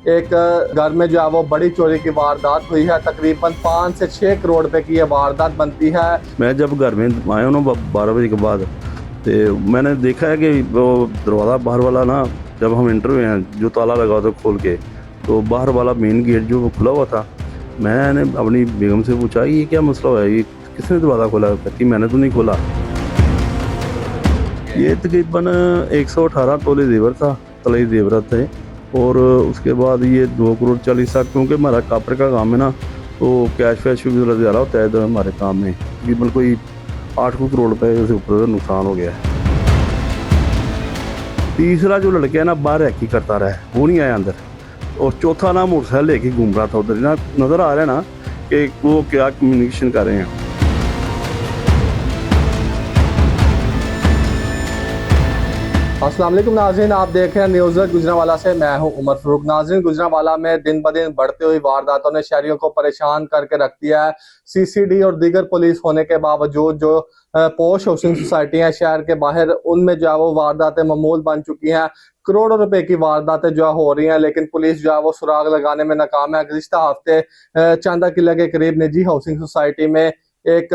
एक घर में जो है वो बड़ी चोरी की वारदात हुई है। तकरीबन 5 से 6 करोड़ रुपए की ये वारदात बनती है। मैं जब घर में आया ना 12 बजे के बाद, तो मैंने देखा है कि वो दरवाज़ा बाहर वाला ना, जब हम एंटर हुए हैं जो ताला लगा था खोल के, तो बाहर वाला मेन गेट जो वो खुला हुआ था। मैंने अपनी बेगम से पूछा ये क्या मसला है, ये किसने दरवाज़ा खोला? कहती मैंने तो नहीं खोला। ये तकरीबन 118 तोले जेवर था, तलई जेवरात थे। और उसके बाद ये 2 करोड़ 40 लाख, क्योंकि हमारा कापर का काम है ना, तो कैश वैश भी ज़्यादा होता है इधर हमारे काम में। तकरीबन कोई 8 करोड़ रुपए से ऊपर का नुकसान हो गया है। तीसरा जो लड़का है ना बाहर रैकी करता रहा है, वो नहीं आया अंदर। और चौथा ना मोटरसाइकिल लेके घूम रहा था उधर, ना नज़र आ रहा है ना कि वो क्या कम्युनिकेशन कर रहे हैं। अस्सलाम वालेकुम नाज़रीन, आप देख रहे हैं न्यूज़ गुजरांवाला से। मैं हूं उमर फारूक। नाज़रीन, गुजरांवाला में दिन ब दिन बढ़ती हुई वारदातों ने शहरियों को परेशान करके रख दिया है। सीसीडी और दीगर पुलिस होने के बावजूद जो पोश हाउसिंग सोसाइटी है शहर के बाहर, उनमें जो है वो वारदातें मामूल बन चुकी हैं। करोड़ों रुपए की वारदातें जो है हो रही हैं, लेकिन पुलिस जो है वो सुराग लगाने में नाकाम है। गुज़िश्ता हफ्ते चांदा किला के करीब निजी हाउसिंग सोसाइटी में एक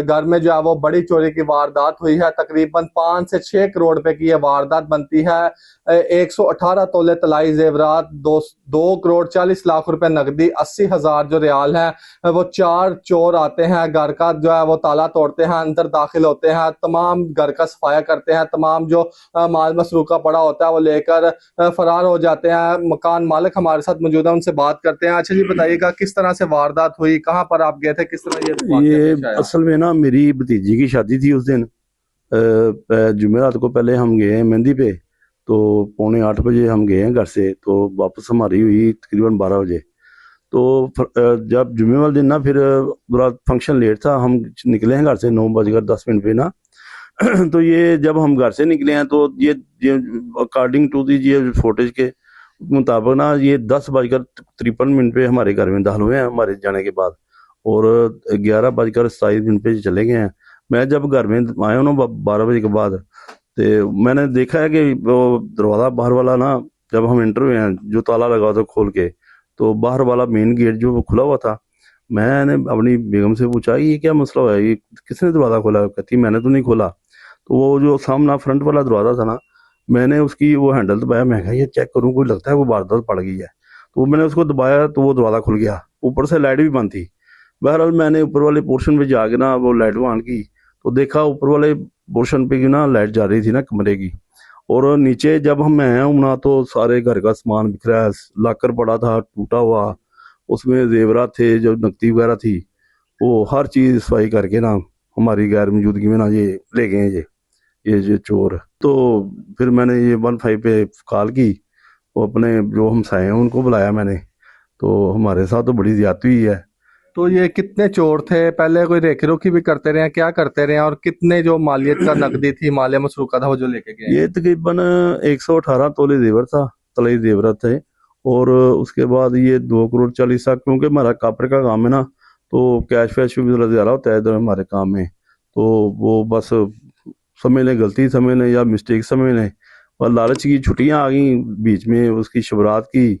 घर में जो है वो बड़ी चोरी की वारदात हुई है। तकरीबन 5 से 6 करोड़ रुपए की ये वारदात बनती है। 118 तोले तलाई जेवरात, 2 करोड़ 40 लाख रुपए नकदी, 80,000 जो रियाल है। वो 4 चोर आते हैं, घर का जो है वो ताला तोड़ते हैं, अंदर दाखिल होते हैं, तमाम घर का सफाया करते हैं, तमाम जो माल मसरूका पड़ा होता है वो लेकर फरार हो जाते हैं। मकान मालिक हमारे साथ मौजूद है, उनसे बात करते हैं। अच्छा जी, बताइएगा किस तरह से वारदात हुई, कहाँ पर आप गए थे, किस तरह ये वाकया ये पेश आया? असल में ना मेरी भतीजी की शादी थी उस दिन। जुमेरात को पहले हम गए हैं मेहंदी पे, तो 7:45 हम गए हैं घर से, तो वापस हमारी हुई तकरीबन 12 बजे। तो जब जुमे वाले दिन ना फिर पूरा फंक्शन लेट था, हम निकले हैं घर से 9:10 पे ना। तो ये जब हम घर से निकले हैं तो ये अकॉर्डिंग टू दी ये फुटेज के मुताबिक ना, ये 10:53 पे हमारे घर में दाखिल हुए हैं हमारे जाने के बाद, और 11:27 पे चले गए हैं। मैं जब घर में आया ना 12 बजे के बाद, तो मैंने देखा है कि वो दरवाज़ा बाहर वाला ना, जब हम एंटर हुए हैं जो ताला लगा था खोल के, तो बाहर वाला मेन गेट जो वो खुला हुआ था। मैंने अपनी बेगम से पूछा ये क्या मसला है, ये किसने दरवाज़ा खोला? कहती मैंने तो नहीं खोला। तो वो जो सामना फ्रंट वाला दरवाज़ा था ना, मैंने उसकी वो हैंडल दबाया, मैं कहा ये चेक करूँ कोई लगता है कोई वारदात पड़ गई है। तो मैंने उसको दबाया तो वो दरवाज़ा खुल गया, ऊपर से लाइट भी बंद थी। बहरहाल मैंने ऊपर वाले पोर्शन पे जाके ना वो लाइट ऑन की, तो देखा ऊपर वाले पोर्शन पे की ना लाइट जा रही थी ना कमरे की। और नीचे जब हम मैं आया हूँ ना, तो सारे घर का सामान बिखरा है, लाकर पड़ा था टूटा हुआ, उसमें जेवरात थे, जो नकदी वगैरह थी, वो हर चीज़ सफाई करके ना हमारी गैर मौजूदगी में ना ये ले गए ये जो चोर। तो फिर मैंने ये 15 पे कॉल की, वो अपने जो हमसाए हैं उनको बुलाया मैंने। तो हमारे साथ तो बड़ी ज्यादती हुई है। तो ये कितने चोर थे? पहले कोई रेखी रोखी भी करते रहे हैं, क्या करते रहे हैं? और कितने जो मालियत का नकदी थी, माल मसरूका था, वो जो लेके गए हैं? ये तकरीबन 118 तोले जेवर था, तलई जेवरात थे। और उसके बाद ये 2 करोड़ 40 लाख, क्योंकि हमारा कापर का काम है ना, तो कैश वैश भी ज़्यादा होता है इधर हमारे काम में। तो वो बस समझ लें, गलती समझ लें या मिस्टेक समझ लें, और लालच की छुट्टियां आ गई बीच में, उसकी शबरात की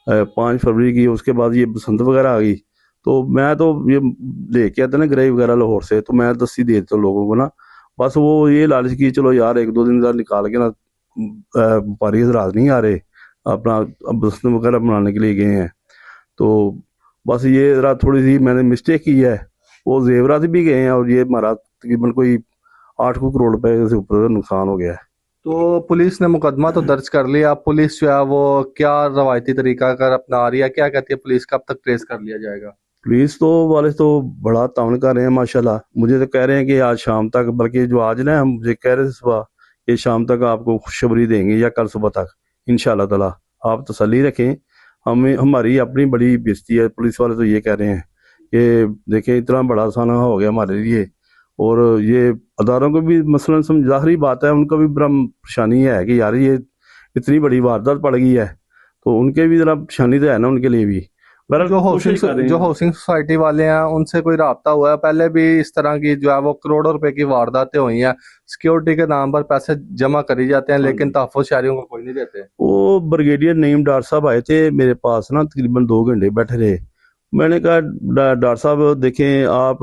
5 फरवरी की, उसके बाद ये बसंत वगैरह आ गई। तो मैं तो ये लेके आते ना ग्रेव वगैरह लाहौर से, तो मैं दस्ती दे देता हूँ लोगों को ना। बस वो ये लालच की चलो यार 1-2 दिन का निकाल के ना, व्यापारी हजरात नहीं आ रहे, अपना अब बसंत वगैरह बनाने के लिए गए हैं। तो बस ये ज़रा थोड़ी सी मैंने मिस्टेक की है, वो जेवरात भी गए हैं, और ये हमारा तकरीबन कोई 8 करोड़ रुपए से ऊपर का नुकसान हो गया है। तो पुलिस ने मुकदमा तो दर्ज कर लिया। अब पुलिस जो है वो क्या रवायती तरीका कर अपना रही है, क्या कहती है पुलिस, कब तक ट्रेस कर लिया जाएगा? पुलिस तो वाले तो बड़ा ताउन कर रहे हैं माशाल्लाह। मुझे तो कह रहे हैं कि आज शाम तक, बल्कि जो आज ना मुझे कह रहे थे सुबह कि शाम तक आपको खुशखबरी देंगे या कल सुबह तक इंशाल्लाह ताला। आप तसल्ली रखें, हमें हमारी अपनी बड़ी बेइज्जती है। पुलिस वाले तो ये कह रहे हैं कि देखें इतना बड़ा साना हो गया हमारे लिए, और ये अदारों को भी मसलन ज़ाहिरी बात है, उनका भी बड़ा परेशानी है कि यार ये इतनी बड़ी वारदात पड़ गई है, तो उनके भी ज़रा परेशानी तो है ना उनके लिए भी। बहरहाल कोशिश कर रहे जो हैं। हाउसिंग सोसाइटी वाले हैं उनसे कोई राब्ता हुआ है? पहले भी इस तरह की जो है वो करोड़ों रुपए की वारदातें हुई हैं, सिक्योरिटी के नाम पर पैसे जमा करी जाते हैं हाँ लेकिन जी। तहफ़्फ़ुज़ शहरियों को कोई नहीं देते। वो ब्रिगेडियर नईम डार साहब आए थे मेरे पास ना, तकरीबन 2 घंटे बैठे रहे। मैंने कहा डार साहब देखें आप,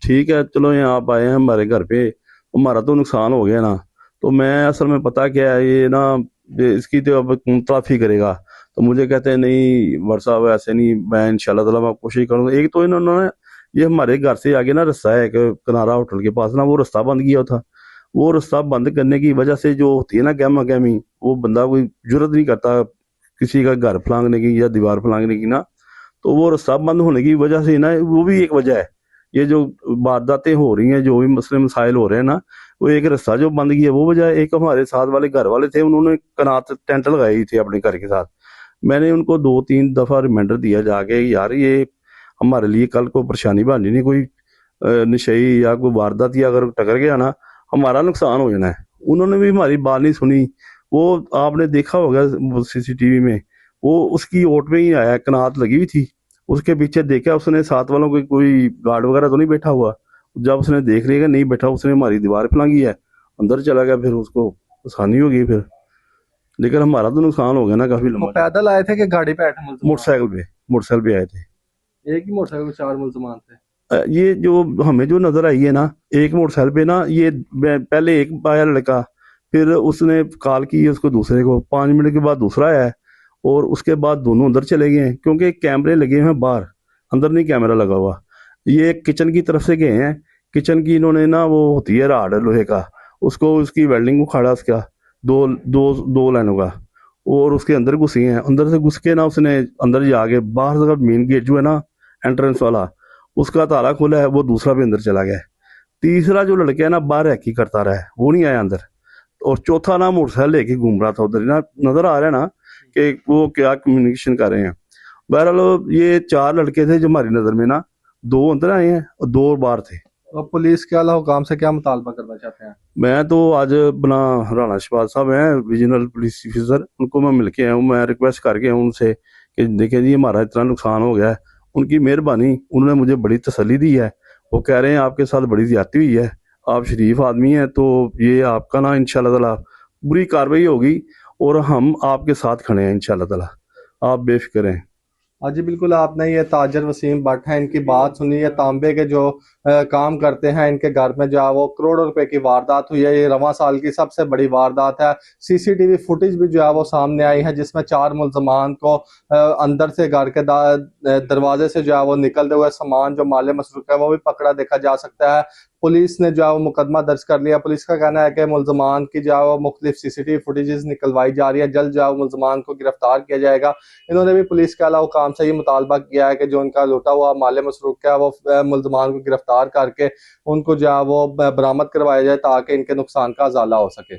ठीक है चलो यहाँ आप आए हैं हमारे घर पे, हमारा तो नुकसान हो गया ना, तो मैं असल में पता क्या है ये ना, ये इसकी तो अब कौन तलाफी करेगा। तो मुझे कहते हैं नहीं वर साहब ऐसे नहीं, मैं इंशाल्लाह ताला मैं कोशिश करूँगा। एक तो इन्होंने ये हमारे घर से आगे ना रास्ता है एक, कनारा होटल के पास ना, वो रास्ता बंद किया था। वो रास्ता बंद करने की वजह से जो होती है ना गहमा गहमी, वो बंदा कोई जुर्रत नहीं करता किसी का घर फलांगने की या दीवार फलांगने की ना। तो वो रास्ता बंद होने की वजह से ना, वो भी एक वजह है। ये जो वारदातें हो रही हैं, जो भी मसले मसाइल हो रहे हैं ना, वो एक रास्ता जो बंद किया वो वजह है। एक हमारे साथ वाले घर वाले थे, उन्होंने कनात टेंट लगाई थी अपने घर के साथ। मैंने उनको 2-3 दफा रिमाइंडर दिया जाके, यार ये हमारे लिए कल को परेशानी बनी नहीं, कोई नशई या कोई वारदात या अगर टकर गया ना, हमारा नुकसान हो जाना है। उन्होंने भी हमारी बात नहीं सुनी। वो आपने देखा होगा सीसीटीवी में, वो उसकी ओट में ही आया, कनात लगी हुई थी, उसके पीछे देखा उसने, साथ वालों को कोई गार्ड वगैरह तो नहीं बैठा हुआ। जब उसने देख लिया कि नहीं बैठा, उसने हमारी दीवार फलांगी है, अंदर चला गया, फिर उसको आसानी हो गई फिर। लेकिन हमारा तो नुकसान हो गया ना काफी वो लंबा चौड़ा। पैदल आए थे कि गाड़ी पे आए थे मुल्ज़िमान? मोटरसाइकिल पे आए थे। एक ही मोटरसाइकिल पे 4 मुल्ज़िमान थे। ये जो हमें जो नजर आई है ना, एक मोटरसाइकिल पे ना, ये पहले एक आया लड़का, फिर उसने कॉल की उसको दूसरे को, 5 मिनट के बाद दूसरा आया है, और उसके बाद दोनों अंदर चले गए हैं क्योंकि कैमरे लगे हुए हैं बाहर, अंदर नहीं कैमरा लगा हुआ। ये किचन की तरफ से गए हैं। किचन की इन्होंने ना, वो होती है राड लोहे का, उसको उसकी वेल्डिंग उखाड़ा उसका, दो दो दो लाइनों का, और उसके अंदर घुसी हैं। अंदर से घुस के ना उसने अंदर जाके बाहर का मेन गेट जो है ना, एंट्रेंस वाला, उसका ताला खुला है, वो दूसरा भी अंदर चला गया है। तीसरा जो लड़का है ना, बाहर हैकी करता रहा है, वो नहीं आया अंदर। और चौथा ना मोटरसाइकिल लेके घूम रहा था उधर ही ना, नजर आ रहा है ना कि वो क्या कम्युनिकेशन कर रहे हैं। बहरहाल ये 4 लड़के थे जो हमारी नजर में ना, 2 अंदर आए हैं और 2 बाहर थे। और पुलिस के अला हुकाम से क्या मुतालबा करना चाहते हैं? मैं तो आज अपना राणा शहबाज साहब हैं रीजनल पुलिस ऑफिसर, उनको मैं मिल के आया हूँ, मैं रिक्वेस्ट करके आया हूँ उनसे कि देखें जी हमारा इतना नुकसान हो गया है। उनकी मेहरबानी, उन्होंने मुझे बड़ी तसल्ली दी है। वो कह रहे हैं आपके साथ बड़ी ज्यादती हुई है, आप शरीफ आदमी हैं, तो ये आपका ना इंशाल्लाह ताला बुरी कार्रवाई होगी, और हम आपके साथ खड़े हैं इंशाल्लाह ताला, आप बेफिक्र हैं। हाँ जी, बिल्कुल आपने ये ताजर वसीम भट्ट है, इनकी बात सुनी है। तांबे के जो काम करते हैं, इनके घर में जो है वो करोड़ों रुपए की वारदात हुई है। ये रवां साल की सबसे बड़ी वारदात है। सीसीटीवी फुटेज भी जो है वो सामने आई है जिसमें 4 मुल्जमान को अंदर से घर के दरवाजे से जो है वो निकलते हुए सामान जो माले मसरूक है वो भी पकड़ा देखा जा सकता है। पुलिस ने जो है वो मुकदमा दर्ज कर लिया। पुलिस का कहना है कि मुल्जमान की जो है वो मुख्तलिफ सीसीटीवी फुटेजेस निकलवाई जा रही है, जल्द जो है वो मुल्जमान को गिरफ्तार किया जाएगा। इन्होंने भी पुलिस के अलावा काम से ये मुतालबा किया है कि जो उनका लूटा हुआ माल मसरूक है वो मुल्जमान को गिरफ्तार करके उनको जो है वो बरामद करवाया जाए ताकि इनके नुकसान का अजाला हो सके।